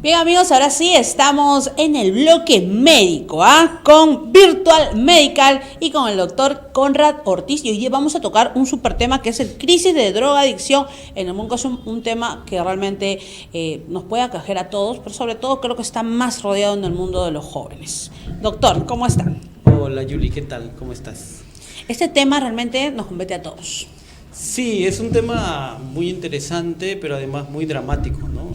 Bien amigos, ahora sí estamos en el bloque médico, con Virtual Medical y con el doctor Conrad Ortiz. Y hoy vamos a tocar un súper tema que es el crisis de drogadicción en el mundo. Es un tema que realmente nos puede acoger a todos, pero sobre todo creo que está más rodeado en el mundo de los jóvenes. Doctor, ¿cómo está? Hola Yuli, ¿qué tal? ¿Cómo estás? Este tema realmente nos compete a todos. Sí, es un tema muy interesante, pero además muy dramático, ¿no?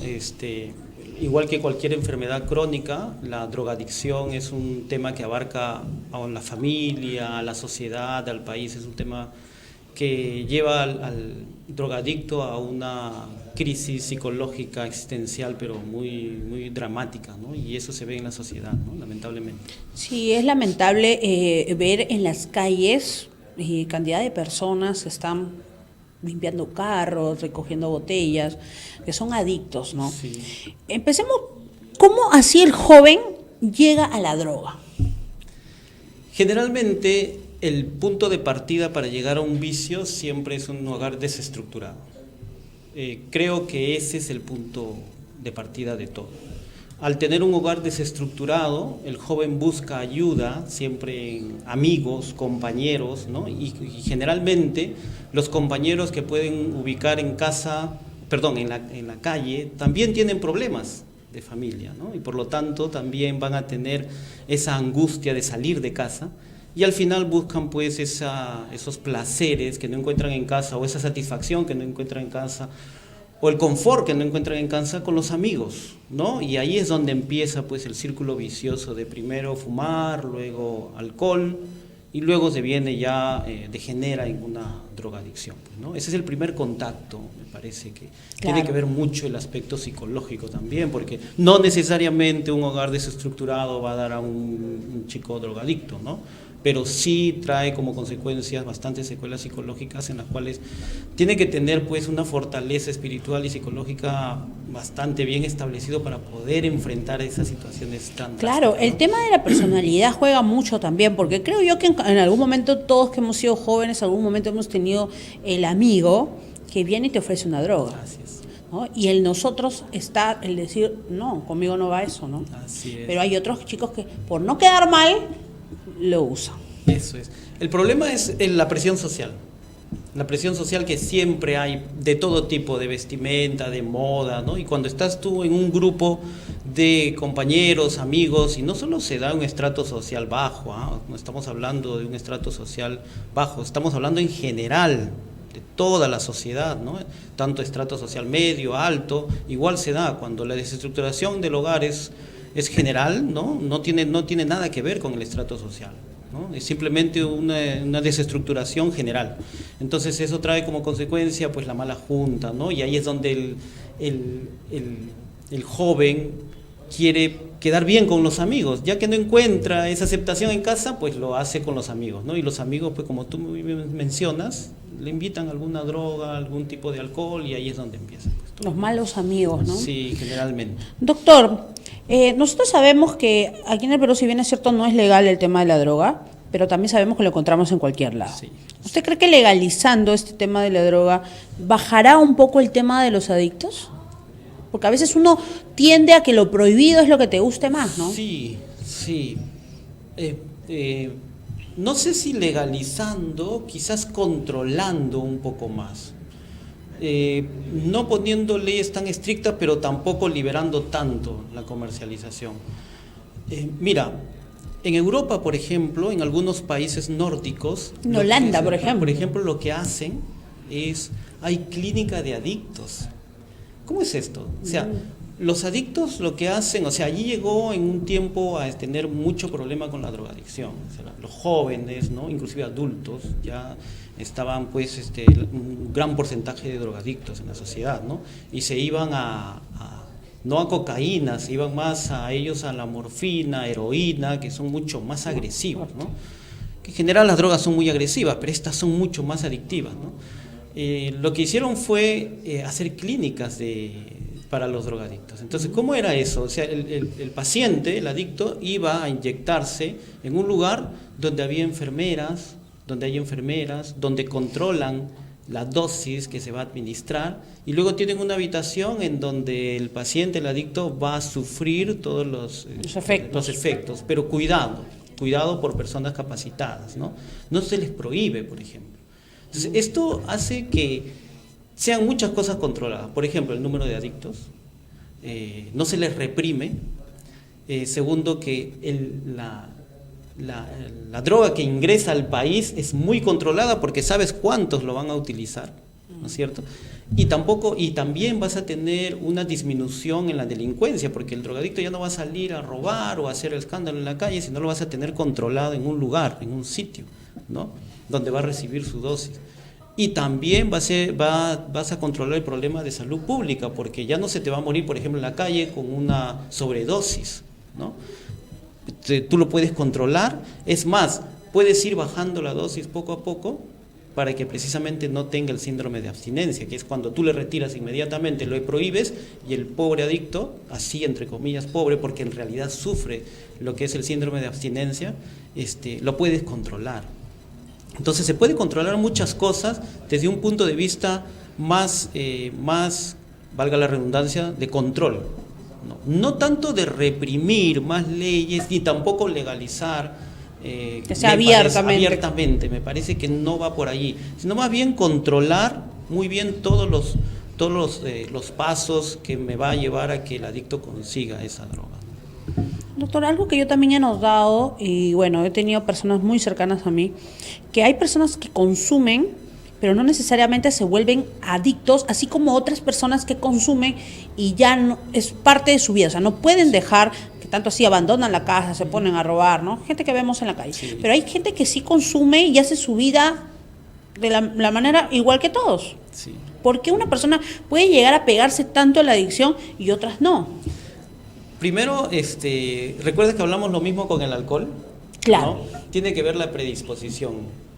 Igual que cualquier enfermedad crónica, la drogadicción es un tema que abarca a la familia, a la sociedad, al país. Es un tema que lleva al drogadicto a una crisis psicológica existencial, pero muy dramática, ¿no? Y eso se ve en la sociedad, ¿no? Lamentablemente. Sí, es lamentable ver en las calles cantidad de personas que están limpiando carros, recogiendo botellas, que son adictos, ¿no? Sí. Empecemos, ¿cómo así el joven llega a la droga? Generalmente el punto de partida para llegar a un vicio siempre es un hogar desestructurado. Creo que ese es el punto de partida de todo. Al tener un hogar desestructurado, el joven busca ayuda siempre en amigos, compañeros, ¿no? Y generalmente los compañeros que pueden ubicar en casa, en la calle, también tienen problemas de familia, ¿no? Y por lo tanto también van a tener esa angustia de salir de casa y al final buscan pues esos placeres que no encuentran en casa o esa satisfacción que no encuentran en casa o el confort que no encuentran en casa con los amigos, ¿no? Y ahí es donde empieza pues el círculo vicioso de primero fumar, luego alcohol y luego se viene ya, degenera en una drogadicción, pues, ¿no? Ese es el primer contacto, me parece que Claro. Tiene que ver mucho el aspecto psicológico también, porque no necesariamente un hogar desestructurado va a dar a un chico drogadicto, ¿no? Pero sí trae como consecuencias bastantes secuelas psicológicas en las cuales tiene que tener pues una fortaleza espiritual y psicológica bastante bien establecido para poder enfrentar esas situaciones tan Claro, drásticas, ¿no? el tema de la personalidad juega mucho también, porque creo yo que en algún momento todos que hemos sido jóvenes, en algún momento hemos tenido el amigo que viene y te ofrece una droga, Así es. ¿no? Y el nosotros está el decir, no, conmigo no va eso, ¿no? Así es. Pero hay otros chicos que por no quedar mal, lo usan. Eso es. El problema es la presión social. La presión social que siempre hay de todo tipo, de vestimenta, de moda, ¿no? Y cuando estás tú en un grupo de compañeros, amigos, y no solo se da un estrato social bajo, no estamos hablando de un estrato social bajo, estamos hablando en general de toda la sociedad, ¿no? Tanto estrato social medio, alto, igual se da cuando la desestructuración del hogar es general, ¿no? No tiene nada que ver con el estrato social, ¿no? Es simplemente una desestructuración general. Entonces eso trae como consecuencia pues la mala junta, ¿no? Y ahí es donde el joven quiere quedar bien con los amigos, ya que no encuentra esa aceptación en casa, pues lo hace con los amigos, ¿no? Y los amigos, pues como tú muy bien mencionas, le invitan alguna droga, algún tipo de alcohol y ahí es donde empieza, pues, todo. Los malos amigos, ¿no? Sí, generalmente. Doctor, nosotros sabemos que aquí en el Perú, si bien es cierto, no es legal el tema de la droga, pero también sabemos que lo encontramos en cualquier lado. Sí. ¿Usted cree que legalizando este tema de la droga bajará un poco el tema de los adictos? Porque a veces uno tiende a que lo prohibido es lo que te guste más, ¿no? Sí, sí. No sé si legalizando, quizás controlando un poco más. No poniendo leyes tan estrictas, pero tampoco liberando tanto la comercialización. Mira, en Europa, por ejemplo, en algunos países nórdicos, En Holanda, por ejemplo. lo que hacen es, hay clínica de adictos. ¿Cómo es esto? O sea, los adictos lo que hacen, o sea, allí llegó en un tiempo a tener mucho problema con la drogadicción. O sea, los jóvenes, ¿no? Inclusive adultos, ya estaban pues un gran porcentaje de drogadictos en la sociedad, ¿no? Y se iban no a cocaína, se iban más a ellos a la morfina, heroína, que son mucho más agresivas, ¿no? Que en general las drogas son muy agresivas, pero estas son mucho más adictivas, ¿no? Lo que hicieron fue hacer clínicas para los drogadictos. Entonces, ¿cómo era eso? O sea, el paciente, el adicto, iba a inyectarse en un lugar donde había enfermeras, donde hay enfermeras, donde controlan la dosis que se va a administrar, y luego tienen una habitación en donde el paciente, el adicto, va a sufrir todos los efectos, pero cuidado por personas capacitadas, ¿no? No se les prohíbe, por ejemplo. Entonces, esto hace que sean muchas cosas controladas. Por ejemplo, el número de adictos, no se les reprime. Segundo, que la droga que ingresa al país es muy controlada porque sabes cuántos lo van a utilizar, ¿no es cierto? Y también vas a tener una disminución en la delincuencia, porque el drogadicto ya no va a salir a robar o a hacer el escándalo en la calle, sino lo vas a tener controlado en un lugar, en un sitio, ¿no? Donde va a recibir su dosis. Y también vas a controlar el problema de salud pública, porque ya no se te va a morir, por ejemplo, en la calle con una sobredosis, ¿no? Tú lo puedes controlar, es más, puedes ir bajando la dosis poco a poco para que precisamente no tenga el síndrome de abstinencia, que es cuando tú le retiras inmediatamente, lo prohíbes, y el pobre adicto, así entre comillas pobre, porque en realidad sufre lo que es el síndrome de abstinencia, lo puedes controlar. Entonces se puede controlar muchas cosas desde un punto de vista más, valga la redundancia, de control. No tanto de reprimir más leyes, ni tampoco legalizar que sea abiertamente. Me parece que no va por allí, sino más bien controlar muy bien todos los pasos que me va a llevar a que el adicto consiga esa droga. Doctor, algo que yo también he notado, y bueno, he tenido personas muy cercanas a mí, que hay personas que consumen, pero no necesariamente se vuelven adictos, así como otras personas que consumen y ya no, es parte de su vida, o sea, no pueden dejar, que tanto así abandonan la casa, se ponen a robar, ¿no? Gente que vemos en la calle. Sí. Pero hay gente que sí consume y hace su vida de la manera igual que todos. Sí. ¿Por qué una persona puede llegar a pegarse tanto a la adicción y otras no? Primero, ¿recuerdas que hablamos lo mismo con el alcohol? Claro. ¿No? Tiene que ver la predisposición.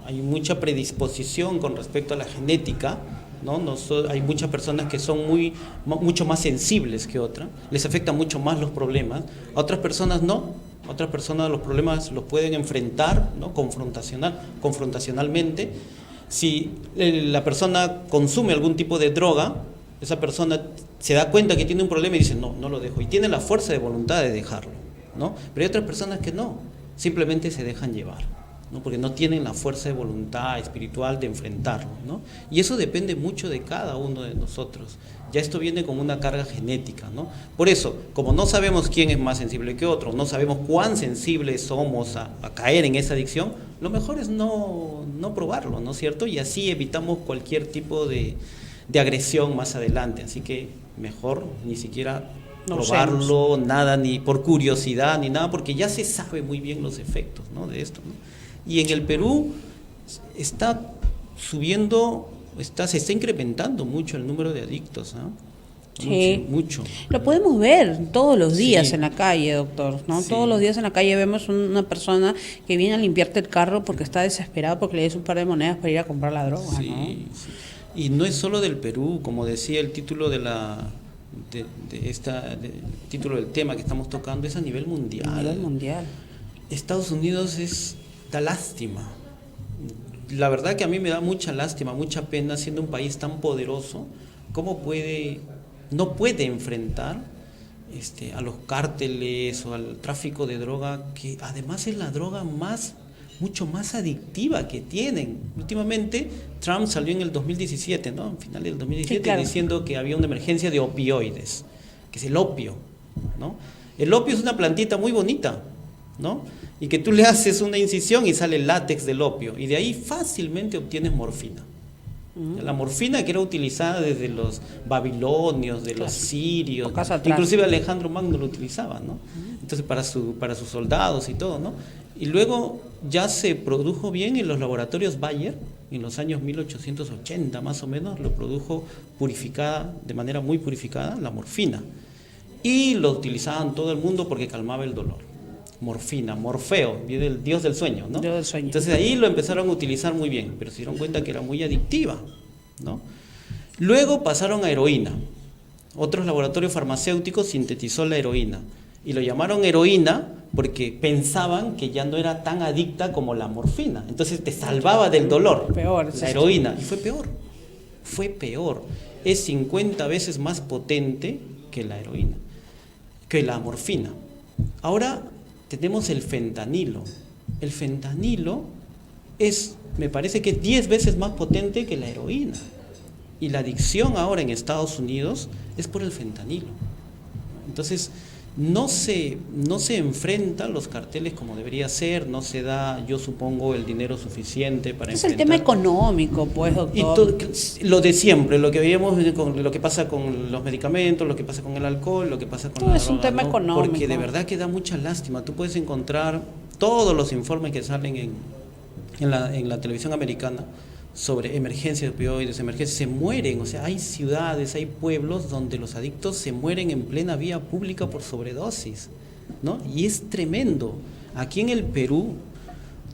Hay mucha predisposición con respecto a la genética, ¿no? Hay muchas personas que son mucho más sensibles que otras, les afectan mucho más los problemas, a otras personas no, a otras personas los problemas los pueden enfrentar, ¿no? Confrontacionalmente. Si la persona consume algún tipo de droga, esa persona se da cuenta que tiene un problema y dice, no lo dejo, y tiene la fuerza de voluntad de dejarlo, ¿no? Pero hay otras personas que no, simplemente se dejan llevar, ¿no? Porque no tienen la fuerza de voluntad espiritual de enfrentarlo, ¿no? Y eso depende mucho de cada uno de nosotros. Ya esto viene con una carga genética, ¿no? Por eso, como no sabemos quién es más sensible que otro, no sabemos cuán sensibles somos a caer en esa adicción, lo mejor es no probarlo, ¿no es cierto? Y así evitamos cualquier tipo de agresión más adelante. Así que mejor ni siquiera probarlo, nada, ni por curiosidad, ni nada, porque ya se sabe muy bien los efectos, ¿no? De esto, ¿no? Y en el Perú está subiendo, se está incrementando mucho el número de adictos, ¿no? Sí. Mucho. Lo podemos ver todos los días Sí. en la calle, doctor, ¿no? Sí. Todos los días en la calle vemos una persona que viene a limpiarte el carro porque está desesperado porque le des un par de monedas para ir a comprar la droga, Sí, ¿no? sí. Y no es solo del Perú, como decía el título título del tema que estamos tocando, es a nivel mundial. A nivel mundial. Estados Unidos da lástima. La verdad que a mí me da mucha lástima, mucha pena, siendo un país tan poderoso, cómo no puede enfrentar a los cárteles o al tráfico de droga, que además es la droga mucho más adictiva que tienen. Últimamente Trump salió en el 2017, ¿no? En finales del 2017, sí, claro, diciendo que había una emergencia de opioides, que es el opio, ¿no? El opio es una plantita muy bonita, ¿no? Y que tú le haces una incisión y sale el látex del opio, y de ahí fácilmente obtienes morfina. La morfina que era utilizada desde los babilonios, de los sirios, inclusive Alejandro Magno lo utilizaba, ¿no? Entonces para sus soldados y todo, ¿no? Y luego ya se produjo bien en los laboratorios Bayer, en los años 1880 más o menos, lo produjo purificada, de manera muy purificada, la morfina. Y lo utilizaban todo el mundo porque calmaba el dolor. Morfina, Morfeo, viene el dios del sueño, ¿no? Dios del sueño. Entonces ahí lo empezaron a utilizar muy bien, pero se dieron cuenta que era muy adictiva, ¿no? Luego pasaron a heroína. Otros laboratorios farmacéuticos sintetizó la heroína y lo llamaron heroína porque pensaban que ya no era tan adicta como la morfina. Entonces te salvaba del dolor, Peor, la heroína. Y fue peor. Es 50 veces más potente que la heroína, que la morfina. Ahora tenemos el fentanilo. El fentanilo me parece que es 10 veces más potente que la heroína. Y la adicción ahora en Estados Unidos es por el fentanilo. Entonces, no se enfrentan los carteles como debería ser, no se da, yo supongo, el dinero suficiente para Es enfrentar. el tema económico, pues, doctor. Y lo de siempre, lo que veíamos con lo que pasa con los medicamentos, lo que pasa con el alcohol, lo que pasa con la es un droga, tema ¿no? económico. Porque de verdad que da mucha lástima. Tú puedes encontrar todos los informes que salen en la televisión americana sobre emergencias de opioides, se mueren, o sea, hay ciudades, hay pueblos donde los adictos se mueren en plena vía pública por sobredosis, ¿no? Y es tremendo. Aquí en el Perú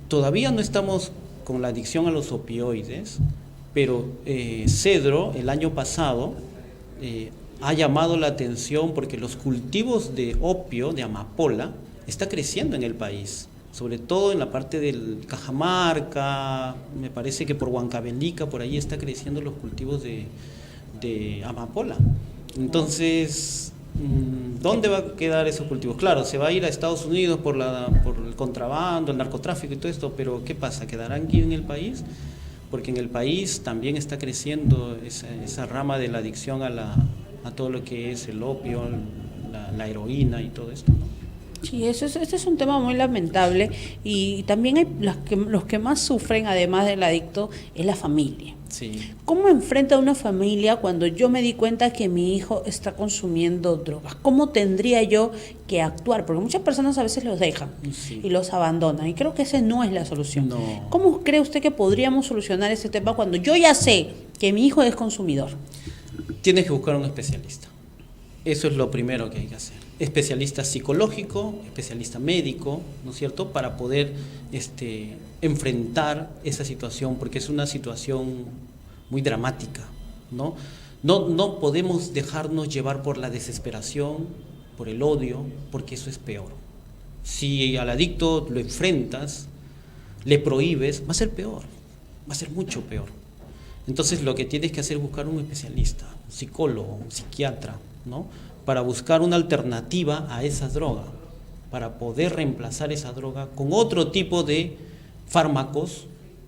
todavía no estamos con la adicción a los opioides, pero Cedro el año pasado ha llamado la atención porque los cultivos de opio, de amapola, está creciendo en el país. Sobre todo en la parte del Cajamarca, me parece que por Huancavelica, por ahí está creciendo los cultivos de amapola. Entonces, ¿dónde va a quedar esos cultivos? Claro, se va a ir a Estados Unidos por el contrabando, el narcotráfico y todo esto, pero ¿qué pasa? ¿Quedarán aquí en el país? Porque en el país también está creciendo esa rama de la adicción a todo lo que es el opio, la heroína y todo esto, ¿no? Sí, este es un tema muy lamentable y también hay los que más sufren, además del adicto, es la familia. Sí. ¿Cómo enfrenta una familia cuando yo me di cuenta que mi hijo está consumiendo drogas? ¿Cómo tendría yo que actuar? Porque muchas personas a veces los dejan y los abandonan y creo que esa no es la solución. No. ¿Cómo cree usted que podríamos solucionar ese tema cuando yo ya sé que mi hijo es consumidor? Tienes que buscar un especialista. Eso es lo primero que hay que hacer. Especialista psicológico, especialista médico, ¿no es cierto?, para poder enfrentar esa situación, porque es una situación muy dramática, ¿no? No podemos dejarnos llevar por la desesperación, por el odio, porque eso es peor. Si al adicto lo enfrentas, le prohíbes, va a ser peor, va a ser mucho peor. Entonces lo que tienes que hacer es buscar un especialista, un psicólogo, un psiquiatra, ¿no?, para buscar una alternativa a esa droga, para poder reemplazar esa droga con otro tipo de fármacos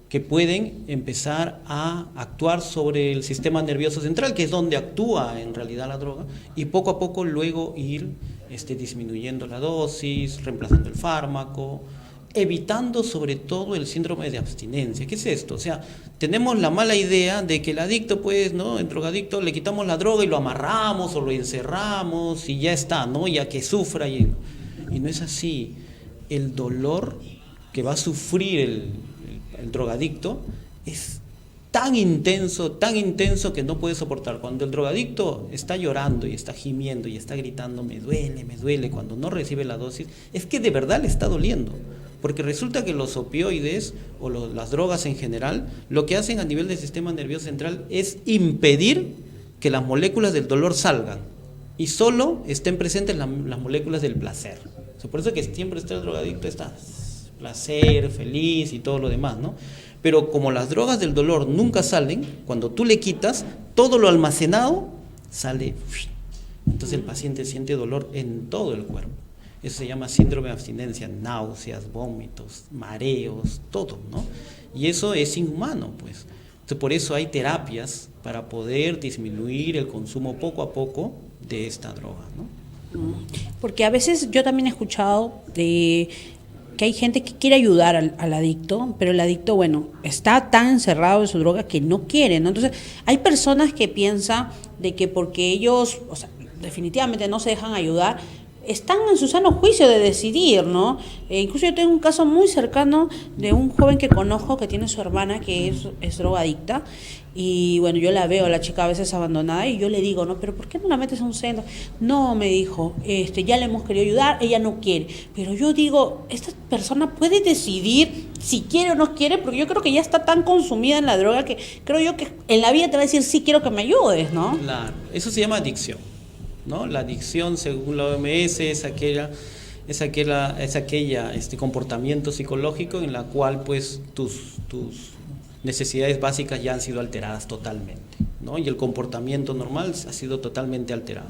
que pueden empezar a actuar sobre el sistema nervioso central, que es donde actúa en realidad la droga, y poco a poco luego ir disminuyendo la dosis, reemplazando el fármaco, evitando sobre todo el síndrome de abstinencia. ¿Qué es esto? O sea, tenemos la mala idea de que el adicto, pues, ¿no?, el drogadicto, le quitamos la droga y lo amarramos o lo encerramos y ya está, ¿no?, ya que sufra. Y no es así. El dolor que va a sufrir el drogadicto es tan intenso que no puede soportar. Cuando el drogadicto está llorando y está gimiendo y está gritando, me duele, cuando no recibe la dosis, es que de verdad le está doliendo. Porque resulta que los opioides o las drogas en general, lo que hacen a nivel del sistema nervioso central es impedir que las moléculas del dolor salgan y solo estén presentes las moléculas del placer. O sea, por eso que siempre está el drogadicto, está placer, feliz y todo lo demás, ¿no? Pero como las drogas del dolor nunca salen, cuando tú le quitas, todo lo almacenado sale. Entonces el paciente siente dolor en todo el cuerpo. Eso se llama síndrome de abstinencia, náuseas, vómitos, mareos, todo, ¿no? Y eso es inhumano, pues. Entonces, por eso hay terapias para poder disminuir el consumo poco a poco de esta droga, ¿no? Porque a veces yo también he escuchado que hay gente que quiere ayudar al adicto, pero el adicto, bueno, está tan encerrado en su droga que no quiere, ¿no? Entonces, hay personas que piensan de que porque ellos, o sea, definitivamente no se dejan ayudar, están en su sano juicio de decidir, ¿no? Incluso yo tengo un caso muy cercano de un joven que conozco que tiene su hermana que es drogadicta y bueno, yo la veo a la chica a veces abandonada y yo le digo, no, pero ¿por qué no la metes a un centro? No, me dijo, ya le hemos querido ayudar, ella no quiere. Pero yo digo, esta persona puede decidir si quiere o no quiere, porque yo creo que ya está tan consumida en la droga que creo yo que en la vida te va a decir, sí, quiero que me ayudes, ¿no? Claro, eso se llama adicción, ¿no? La adicción, según la OMS, es aquella es aquella comportamiento psicológico en la cual pues tus necesidades básicas ya han sido alteradas totalmente, ¿no? Y el comportamiento normal ha sido totalmente alterado.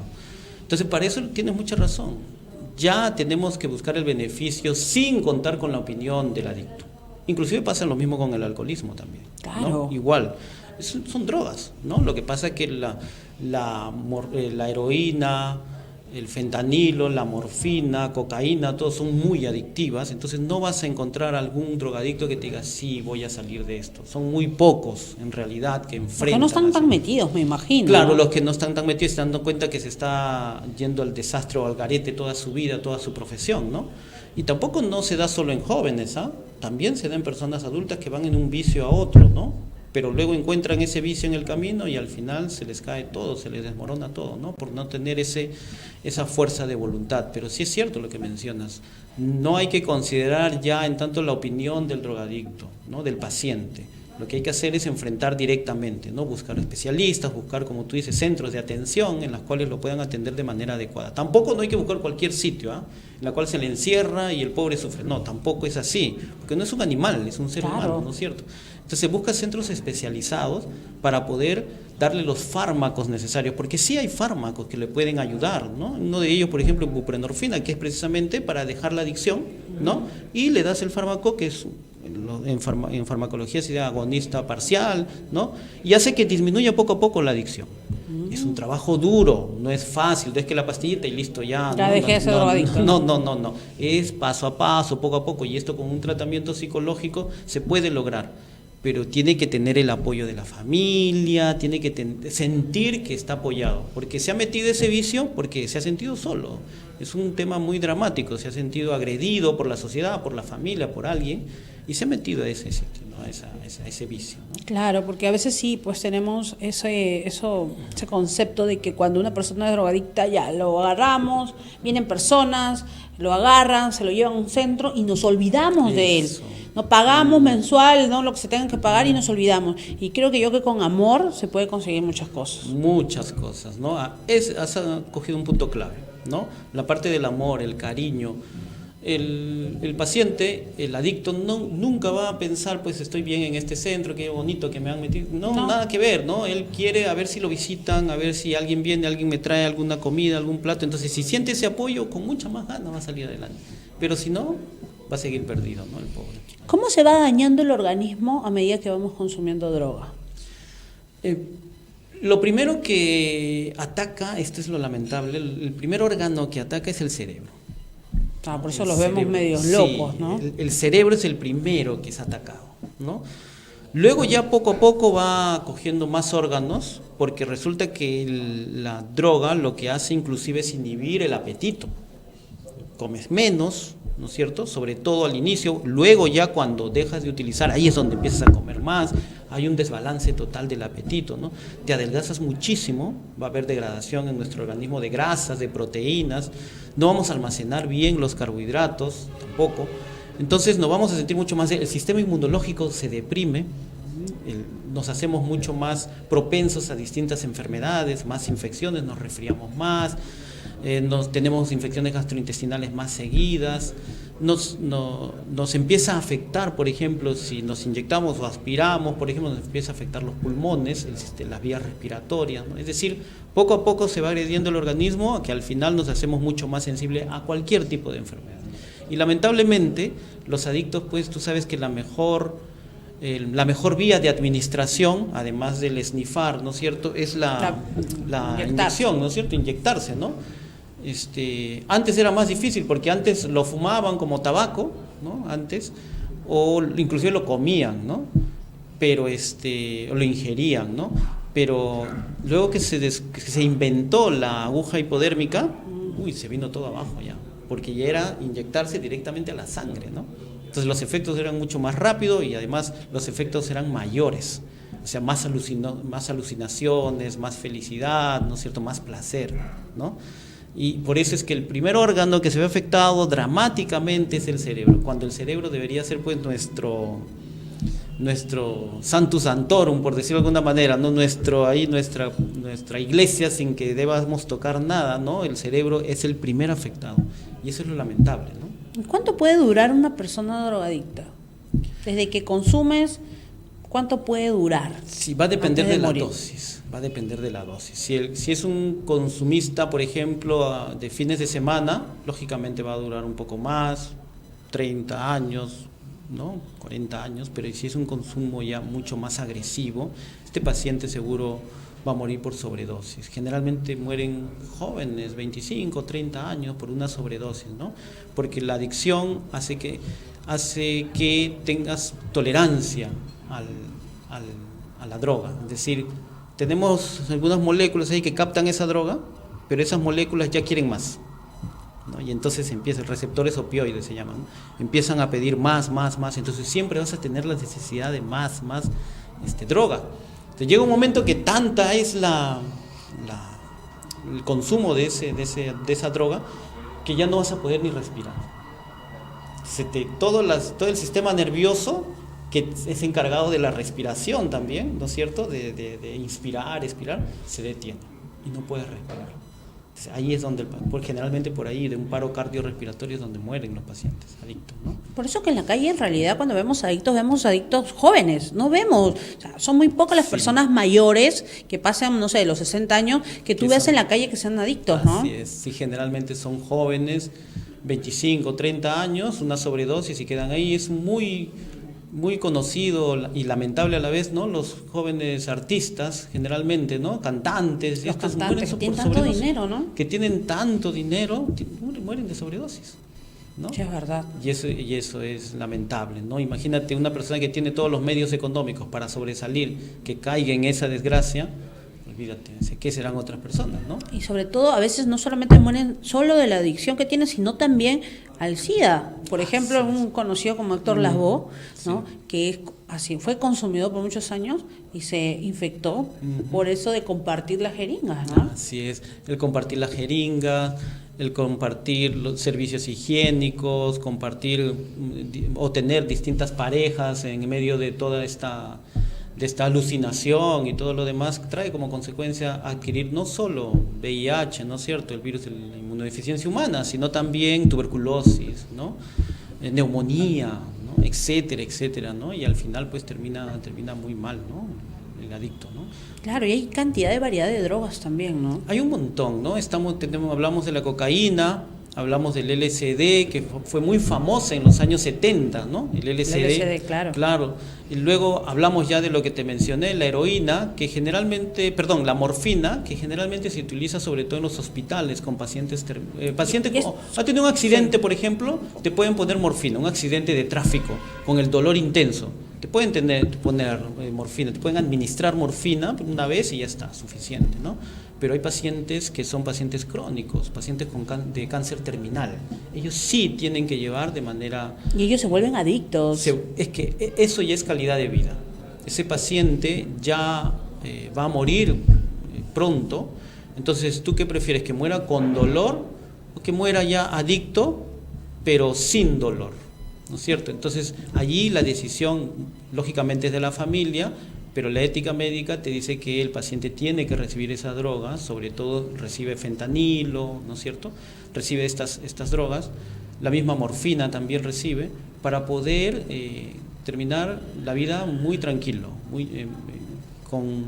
Entonces, para eso tienes mucha razón. Ya tenemos que buscar el beneficio sin contar con la opinión del adicto. Inclusive pasa lo mismo con el alcoholismo también, claro, ¿no? Igual, son drogas, ¿no? Lo que pasa es que la heroína, el fentanilo, la morfina, cocaína, todos son muy adictivas, entonces no vas a encontrar algún drogadicto que te diga, sí, voy a salir de esto. Son muy pocos, en realidad, que enfrentan. Porque no están tan metidos, me imagino. Claro, ¿no? los que no están tan metidos se están dando cuenta que se está yendo al desastre o al garete toda su vida, toda su profesión, ¿no? Y tampoco no se da solo en jóvenes, ¿ah? También se da en personas adultas que van en un vicio a otro, ¿no? Pero luego encuentran ese vicio en el camino y al final se les cae todo, se les desmorona todo, ¿no? Por no tener esa fuerza de voluntad. Pero sí es cierto lo que mencionas, no hay que considerar ya en tanto la opinión del drogadicto, ¿no? Del paciente. Lo que hay que hacer es enfrentar directamente, ¿no? Buscar especialistas, buscar, como tú dices, centros de atención en los cuales lo puedan atender de manera adecuada. Tampoco no hay que buscar cualquier sitio, ¿ah? En la cual se le encierra y el pobre sufre. No, tampoco es así, porque no es un animal, es un ser humano, ¿no es cierto? Entonces se busca centros especializados para poder darle los fármacos necesarios, porque sí hay fármacos que le pueden ayudar, ¿no? Uno de ellos, por ejemplo, buprenorfina, que es precisamente para dejar la adicción, ¿no? Y le das el fármaco que es en farmacología se llama agonista parcial, ¿no? Y hace que disminuya poco a poco la adicción. Es un trabajo duro, no es fácil, no es que la pastillita y listo ya. Ya dejé de ser drogadicto. No, es paso a paso, poco a poco, y esto con un tratamiento psicológico se puede lograr, pero tiene que tener el apoyo de la familia, tiene que sentir que está apoyado, porque se ha metido ese vicio porque se ha sentido solo. Es un tema muy dramático, se ha sentido agredido por la sociedad, por la familia, por alguien, y se ha metido a ese sitio, ¿no? a ese vicio, ¿no? Claro, porque a veces sí, pues tenemos ese concepto de que cuando una persona es drogadicta ya lo agarramos, vienen personas, lo agarran, se lo llevan a un centro y nos olvidamos de él. No pagamos mensual, ¿no? Lo que se tengan que pagar y nos olvidamos. Y creo que con amor se puede conseguir muchas cosas. Muchas cosas, ¿no? Has cogido un punto clave, ¿no? La parte del amor, el cariño. El paciente, el adicto, nunca va a pensar, pues estoy bien en este centro, qué bonito que me han metido. No, nada que ver, ¿no? Él quiere a ver si lo visitan, a ver si alguien viene, alguien me trae alguna comida, algún plato. Entonces, si siente ese apoyo, con mucha más ganas va a salir adelante. Pero si no, va a seguir perdido, ¿no? El pobre. ¿Cómo se va dañando el organismo a medida que vamos consumiendo droga? Lo primero que ataca, esto es lo lamentable, el primer órgano que ataca es el cerebro. Por eso los vemos medios locos, ¿no? El cerebro es el primero que es atacado, ¿no? Luego ya poco a poco va cogiendo más órganos, porque resulta que la droga lo que hace inclusive es inhibir el apetito. Comes menos, ¿no es cierto? Sobre todo al inicio, luego ya cuando dejas de utilizar, ahí es donde empiezas a comer más, hay un desbalance total del apetito, ¿no? Te adelgazas muchísimo, va a haber degradación en nuestro organismo de grasas, de proteínas, no vamos a almacenar bien los carbohidratos, tampoco, entonces nos vamos a sentir mucho más, el sistema inmunológico se deprime, nos hacemos mucho más propensos a distintas enfermedades, más infecciones, nos resfriamos más, tenemos infecciones gastrointestinales más seguidas, nos empieza a afectar, por ejemplo, si nos inyectamos o aspiramos, por ejemplo, nos empieza a afectar los pulmones, las vías respiratorias, ¿no? Es decir, poco a poco se va agrediendo el organismo, a que al final nos hacemos mucho más sensibles a cualquier tipo de enfermedad. Y lamentablemente, los adictos, pues tú sabes que la mejor vía de administración, además del esnifar, ¿no es cierto?, es la inyección, ¿no es cierto?, inyectarse, ¿no? Antes era más difícil porque antes lo fumaban como tabaco, ¿no? Antes, o inclusive lo comían, ¿no? Pero o lo ingerían, ¿no? Pero luego que se inventó la aguja hipodérmica, se vino todo abajo ya, porque ya era inyectarse directamente a la sangre, ¿no? Entonces los efectos eran mucho más rápidos y además los efectos eran mayores, o sea, más alucinaciones, más felicidad, ¿no es cierto?, más placer, ¿no? Y por eso es que el primer órgano que se ve afectado dramáticamente es el cerebro, cuando el cerebro debería ser pues nuestro Sanctus Sanctorum, por decirlo de alguna manera, ¿no? Nuestra iglesia sin que debamos tocar nada, ¿no? El cerebro es el primer afectado Y eso es lo lamentable, ¿no? ¿Cuánto puede durar una persona drogadicta? Desde que consumes, ¿cuánto puede durar? Sí, va a depender antes de la morir? dosis, va a depender de la dosis. Si es un consumista, por ejemplo, de fines de semana, lógicamente va a durar un poco más, 30 años, ¿no? 40 años, pero si es un consumo ya mucho más agresivo, este paciente seguro va a morir por sobredosis. Generalmente mueren jóvenes, 25, 30 años, por una sobredosis, ¿no? Porque la adicción hace que tengas tolerancia a la droga. Es decir, tenemos algunas moléculas ahí que captan esa droga, pero esas moléculas ya quieren más, ¿no? Y entonces receptores opioides se llaman, ¿no? Empiezan a pedir más, entonces siempre vas a tener la necesidad de más droga. Entonces llega un momento que tanta es el consumo de esa droga que ya no vas a poder ni respirar. Todo el sistema nervioso, que es encargado de la respiración también, ¿no es cierto?, de inspirar, expirar, se detiene y no puedes respirar. Entonces, ahí es donde, generalmente por ahí, de un paro cardiorrespiratorio es donde mueren los pacientes adictos, ¿no? Por eso que en la calle, en realidad, cuando vemos adictos jóvenes, no vemos, o sea, son muy pocas las personas mayores que pasan, no sé, de los 60 años, que tú ves en la calle que sean adictos, ¿no? Así es, sí, generalmente son jóvenes, 25, 30 años, una sobredosis y quedan ahí. Es muy conocido y lamentable a la vez, ¿no? Los jóvenes artistas, generalmente, ¿no? Cantantes. Los cantantes que tienen tanto dinero, ¿no? Que tienen tanto dinero, mueren de sobredosis, ¿no? Sí, es verdad. Y eso es lamentable, ¿no? Imagínate una persona que tiene todos los medios económicos para sobresalir, que caiga en esa desgracia. Olvídate, ¿qué serán otras personas, no? Y sobre todo, a veces no solamente mueren solo de la adicción que tienen, sino también al SIDA. Por ejemplo, un conocido como Héctor Lavoe, ¿no? Sí. Que así fue consumido por muchos años y se infectó por eso de compartir las jeringas, ¿no? Así es, el compartir las jeringas, el compartir los servicios higiénicos, compartir o tener distintas parejas en medio de toda esta alucinación y todo lo demás, trae como consecuencia adquirir no solo VIH, ¿no es cierto?, el virus de la inmunodeficiencia humana, sino también tuberculosis, ¿no?, neumonía, ¿no?, etcétera, ¿no?, y al final pues termina muy mal, ¿no?, el adicto, ¿no? Claro, y hay cantidad de variedad de drogas también, ¿no? Hay un montón, ¿no? Hablamos de la cocaína, hablamos del LSD, que fue muy famosa en los años 70, ¿no? El LSD, claro. Y luego hablamos ya de lo que te mencioné, la heroína, la morfina, que generalmente se utiliza sobre todo en los hospitales con pacientes ha tenido un accidente, por ejemplo, te pueden poner morfina, un accidente de tráfico con el dolor intenso. Te pueden poner morfina, te pueden administrar morfina una vez y ya está, suficiente, ¿no? Pero hay pacientes que son pacientes crónicos, pacientes de cáncer terminal. Ellos sí tienen que llevar de manera... Y ellos se vuelven adictos. Es que eso ya es calidad de vida. Ese paciente ya va a morir pronto. Entonces, ¿tú qué prefieres? ¿Que muera con dolor o que muera ya adicto, pero sin dolor? ¿No es cierto? Entonces, allí la decisión, lógicamente, es de la familia, pero la ética médica te dice que el paciente tiene que recibir esa droga, sobre todo recibe fentanilo, ¿no es cierto?, recibe estas drogas, la misma morfina también recibe, para poder terminar la vida muy tranquilo, con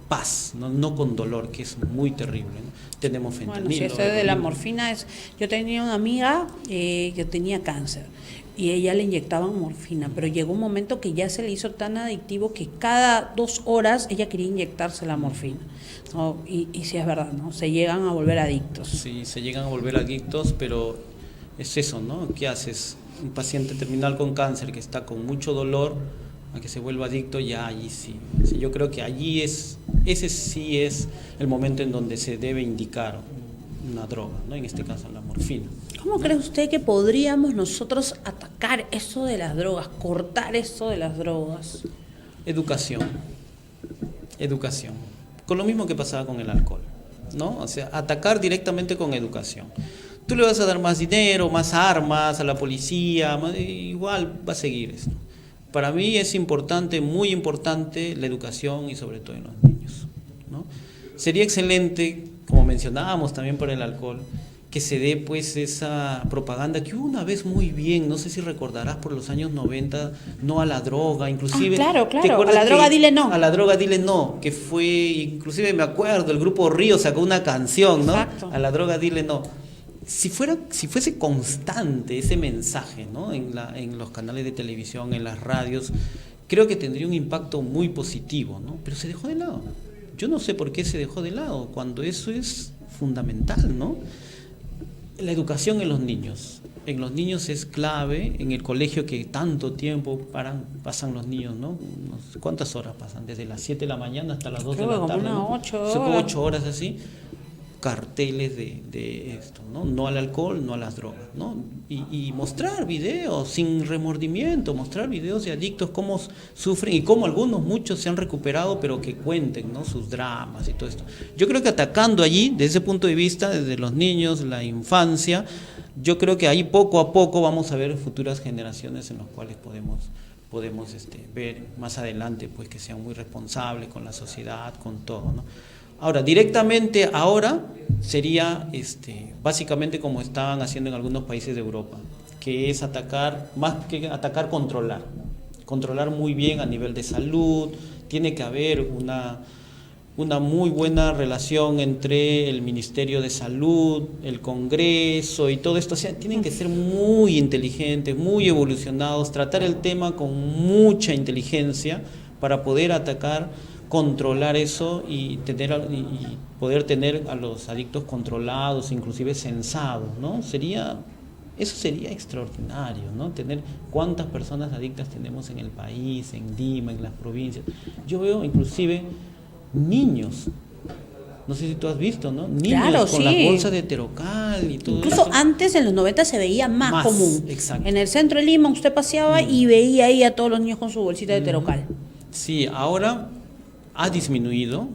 paz, no con dolor, que es muy terrible, ¿no? Tenemos fentanilo. Bueno, si eso de la morfina yo tenía una amiga que tenía cáncer y ella le inyectaban morfina, pero llegó un momento que ya se le hizo tan adictivo que cada 2 horas ella quería inyectarse la morfina, ¿no? Y sí es verdad, ¿no? Se llegan a volver adictos. Sí, se llegan a volver adictos, pero es eso, ¿no? ¿Qué haces? Un paciente terminal con cáncer que está con mucho dolor, a que se vuelva adicto, ya allí sí. Yo creo que ese sí es el momento en donde se debe indicar una droga, ¿no? En este caso la morfina. ¿Cómo cree usted que podríamos nosotros atacar eso de las drogas, cortar eso de las drogas? Educación. Con lo mismo que pasaba con el alcohol, ¿no? O sea, atacar directamente con educación. Tú le vas a dar más dinero, más armas a la policía, igual va a seguir eso. Para mí es importante, muy importante, la educación y sobre todo en los niños, ¿no? Sería excelente, como mencionábamos también por el alcohol, que se dé pues esa propaganda que hubo una vez muy bien, no sé si recordarás por los años 90, no a la droga, inclusive. Claro, ¿te claro, a acuerdas la droga dile no. A la droga dile no, que fue, inclusive me acuerdo, el grupo Río sacó una canción, ¿no? Exacto. A la droga dile no. Si fuese constante ese mensaje, ¿no? En los canales de televisión, en las radios, creo que tendría un impacto muy positivo, ¿no? Pero se dejó de lado. Yo no sé por qué se dejó de lado, cuando eso es fundamental, ¿no? La educación en los niños. En los niños es clave, en el colegio que tanto tiempo pasan los niños, ¿no? No sé cuántas horas pasan, desde las 7 de la mañana hasta las 2 de la tarde. Como ¿no? 8 horas. Son como 8 horas así, carteles de esto, ¿no? No al alcohol, no a las drogas, ¿no? Y mostrar videos sin remordimiento, mostrar videos de adictos, cómo sufren y cómo muchos se han recuperado, pero que cuenten, ¿no? Sus dramas y todo esto. Yo creo que atacando allí, desde ese punto de vista, desde los niños, la infancia, yo creo que ahí poco a poco vamos a ver futuras generaciones en las cuales podemos ver más adelante, pues que sean muy responsables con la sociedad, con todo, ¿no? Ahora, directamente ahora sería básicamente como estaban haciendo en algunos países de Europa, que es atacar, más que atacar, controlar muy bien a nivel de salud. Tiene que haber una muy buena relación entre el Ministerio de Salud, el Congreso y todo esto. O sea, tienen que ser muy inteligentes, muy evolucionados, tratar el tema con mucha inteligencia para poder atacar, controlar eso y poder tener a los adictos controlados, inclusive censados, ¿no? Eso sería extraordinario, ¿no? Tener cuántas personas adictas tenemos en el país, en Lima, en las provincias. Yo veo inclusive niños, no sé si tú has visto, ¿no? Niños Claro, con sí. las bolsas de Terocal y todo Incluso eso. antes, en los 90, se veía más común. Exacto. En el centro de Lima usted paseaba y veía ahí a todos los niños con su bolsita de Terocal. Sí, ahora ha disminuido.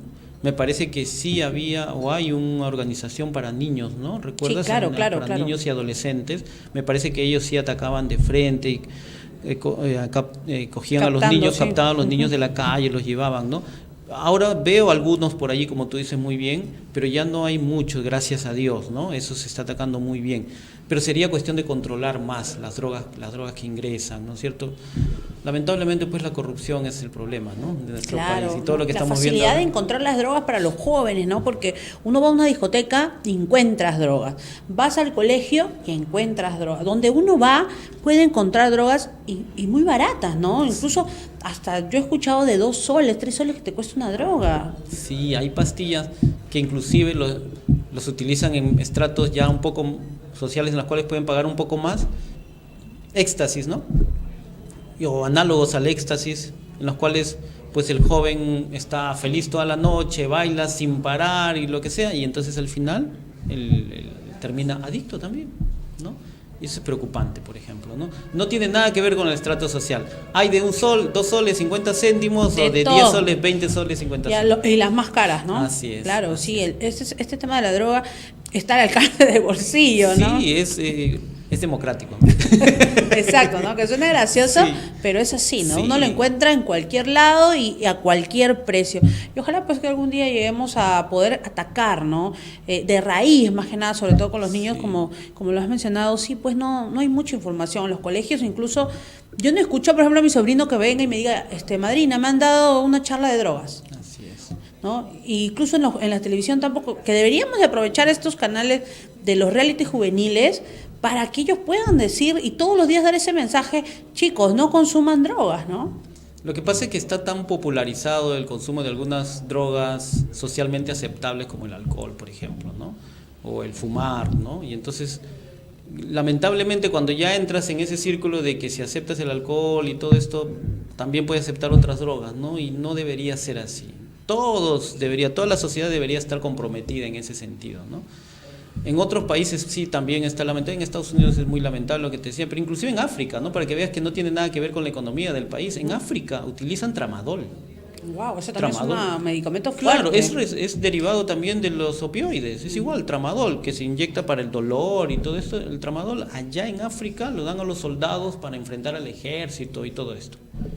Me parece que sí había o hay una organización para niños, ¿no? ¿Recuerdas? Sí, claro, Para niños y adolescentes. Me parece que ellos sí atacaban de frente y cogían a los niños, sí. captaban a los niños de la calle, los llevaban, ¿no? Ahora veo algunos por allí, como tú dices, muy bien, pero ya no hay muchos, gracias a Dios, ¿no? Eso se está atacando muy bien. Pero sería cuestión de controlar más las drogas que ingresan, ¿no es cierto? Lamentablemente, pues la corrupción es el problema, ¿no? De nuestro país y todo lo que estamos viendo. La facilidad de encontrar las drogas para los jóvenes, ¿no? Porque uno va a una discoteca y encuentras drogas. Vas al colegio y encuentras drogas. Donde uno va puede encontrar drogas y muy baratas, ¿no? Incluso hasta yo he escuchado de 2 soles, 3 soles que te cuesta una droga. Sí, hay pastillas que inclusive los utilizan en estratos ya un poco sociales en los cuales pueden pagar un poco más. Éxtasis, ¿no? O análogos al éxtasis, en los cuales pues el joven está feliz toda la noche, baila sin parar y lo que sea, y entonces al final él termina adicto también, ¿no? Y eso es preocupante, por ejemplo, ¿no? No tiene nada que ver con el estrato social. Hay de 1 sol, 2 soles, 50 céntimos, De o de todo. 10 soles, 20 soles, 50 céntimos. Y las más caras, ¿no? Así es. Claro, sí, este tema de la droga está al alcance de bolsillo, ¿no? Sí, es democrático. Exacto, ¿no? Que suena gracioso, Sí. pero es así, ¿no? Sí. Uno lo encuentra en cualquier lado y a cualquier precio. Y ojalá pues que algún día lleguemos a poder atacar, ¿no? De raíz, más que nada, sobre todo con los niños, Sí. como lo has mencionado. Sí, pues no hay mucha información. Los colegios, incluso, yo no escucho, por ejemplo, a mi sobrino que venga y me diga, madrina, me han dado una charla de drogas, Así es. ¿no? Y incluso en la televisión tampoco, que deberíamos de aprovechar estos canales de los reality juveniles para que ellos puedan decir y todos los días dar ese mensaje: chicos, no consuman drogas, ¿no? Lo que pasa es que está tan popularizado el consumo de algunas drogas socialmente aceptables como el alcohol, por ejemplo, ¿no? O el fumar, ¿no? Y entonces, lamentablemente, cuando ya entras en ese círculo de que si aceptas el alcohol y todo esto, también puedes aceptar otras drogas, ¿no? Y no debería ser así. Toda la sociedad debería estar comprometida en ese sentido, ¿no? En otros países sí también está lamentable, en Estados Unidos es muy lamentable lo que te decía, pero inclusive en África, ¿no? Para que veas que no tiene nada que ver con la economía del país. En África utilizan tramadol. Wow, eso también Tramadol. es un medicamento fuerte. Claro, eso es derivado también de los opioides, es igual, tramadol, que se inyecta para el dolor y todo esto. El tramadol allá en África lo dan a los soldados para enfrentar al ejército y todo esto.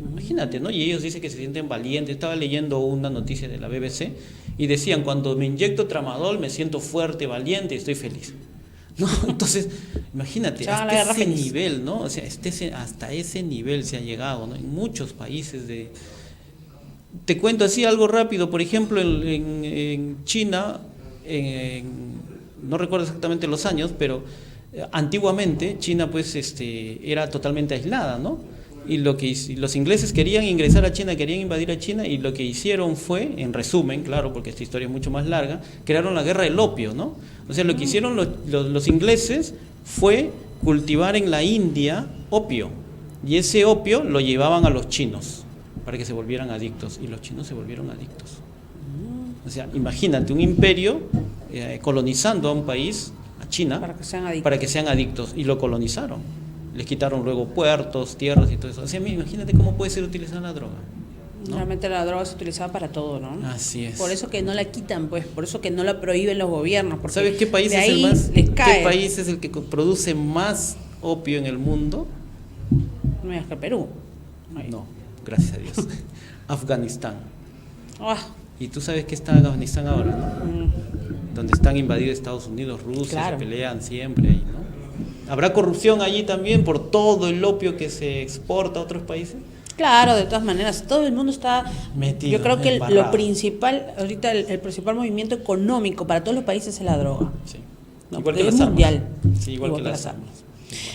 Imagínate, ¿no? Y ellos dicen que se sienten valientes. Estaba leyendo una noticia de la BBC y decían: cuando me inyecto tramadol me siento fuerte, valiente y estoy feliz. ¿no? Entonces, imagínate, Se van a la hasta guerra ese feliz. nivel, ¿no? O sea, hasta ese nivel se ha llegado, ¿no? En muchos países de... Te cuento así algo rápido, por ejemplo, en China, no recuerdo exactamente los años, pero antiguamente China pues era totalmente aislada, ¿no? Y los ingleses querían ingresar a China, querían invadir a China, y lo que hicieron fue, en resumen, claro, porque esta historia es mucho más larga, crearon la guerra del opio, ¿no? O sea, lo que hicieron los ingleses fue cultivar en la India opio, y ese opio lo llevaban a los chinos para que se volvieran adictos, y los chinos se volvieron adictos. O sea, imagínate un imperio colonizando a un país, a China, para que sean adictos, y lo colonizaron. Les quitaron luego puertos, tierras y todo eso. O sea, imagínate cómo puede ser utilizada la droga, ¿no? Realmente la droga es utilizada para todo, ¿no? Así es. Por eso que no la quitan, pues, por eso que no la prohíben los gobiernos. Porque ¿Sabes qué país de es ahí qué cae. país es el que produce más opio en el mundo? No es que Perú. No, gracias a Dios. Afganistán. Ah, Y tú sabes que está en Afganistán ahora, ¿no? Donde están invadidos Estados Unidos, Rusia, Claro. se pelean siempre ahí, ¿no? ¿Habrá corrupción allí también por todo el opio que se exporta a otros países? claro, de todas maneras, todo el mundo está Metido, yo creo que embarrado. lo principal, ahorita el principal movimiento económico para todos los países es la droga. Sí. No, Igual porque que las es armas. mundial. Sí, igual que las armas.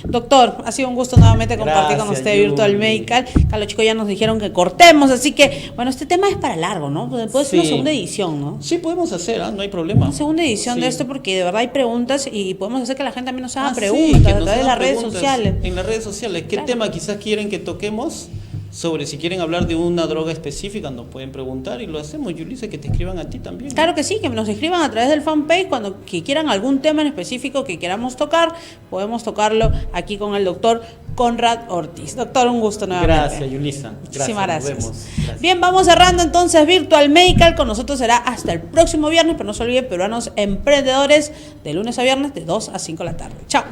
Doctor, ha sido un gusto nuevamente compartir con Gracias, usted Virtual Yuli. Medical. A los chicos ya nos dijeron que cortemos, así que, bueno, este tema es para largo, ¿no? Puede ser una Sí. segunda edición, ¿no? Sí, podemos hacer, no hay problema. Una segunda edición de Sí. esto, porque de verdad hay preguntas y podemos hacer que la gente también nos haga Sí, preguntas que a nos través de hagan las redes preguntas sociales. En las redes sociales, ¿qué Claro. tema quizás quieren que toquemos? Sobre si quieren hablar de una droga específica, nos pueden preguntar y lo hacemos. Yulisa, que te escriban a ti también. Claro que sí, que nos escriban a través del fanpage cuando que quieran algún tema en específico que queramos tocar, podemos tocarlo aquí con el doctor Conrad Ortiz. Doctor, un gusto nuevamente. Gracias, Yulisa. Muchísimas gracias. Nos vemos. Gracias. Bien, vamos cerrando entonces Virtual Medical. Con nosotros será hasta el próximo viernes, pero no se olvide, Peruanos Emprendedores, de lunes a viernes, de 2 a 5 de la tarde. Chao.